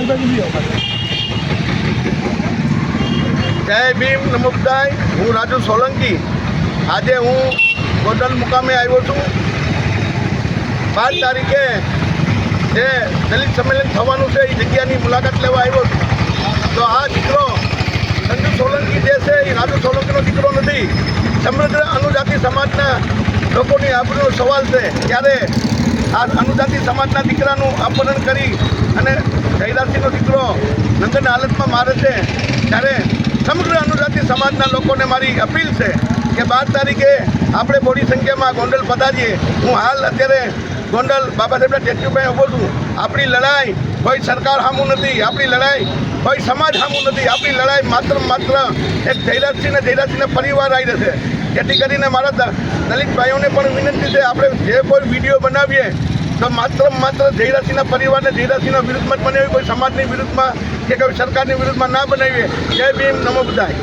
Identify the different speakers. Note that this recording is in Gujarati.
Speaker 1: જય ભીમ નમો બુદ્ધાય. હું રાજુ સોલંકી. આજે હું ગોંડલ મુકામે આવ્યો છું. 12 તારીખે જે દલિત સંમેલન થવાનું છે એ જગ્યાની મુલાકાત લેવા આવ્યો છું. તો આ દીકરો સંજુ સોલંકી જે છે એ રાજુ સોલંકીનો દીકરો નથી. સમગ્ર અનુજાતિ સમાજના લોકોની આબરૂનો સવાલ છે. ત્યારે આ અનુજાતિ સમાજના દીકરાનું અપહરણ કરી અને જયરાજસિંહનો દીકરો નંગન હાલતમાં મારે છે. ત્યારે સમગ્ર અનુજાતિ સમાજના લોકોને મારી અપીલ છે કે 12 તારીખે આપણે મોટી સંખ્યામાં ગોંડલ પધારીએ. હું હાલ અત્યારે ગોંડલ બાબા સાહેબના સ્ટેચ્યુ પાસે ઊભો છું. આપણી લડાઈ કોઈ સરકાર સામું નથી, આપણી લડાઈ કોઈ સમાજ સામું નથી, આપણી લડાઈ માત્ર એક જયરાજસિંહના પરિવાર આવી રહેશે. જેથી કરીને મારા દલિત ભાઈઓને પણ વિનંતી છે, આપણે જે કોઈ વિડીયો બનાવીએ તો માત્ર જયરાજસિંહના પરિવારને જયરાજસિંહના વિરુદ્ધમાં જ બનાવીએ, કોઈ સમાજની વિરુદ્ધમાં કે કોઈ સરકારની વિરુદ્ધમાં ના બનાવીએ. જય ભીમ નમો બુદ્ધાય.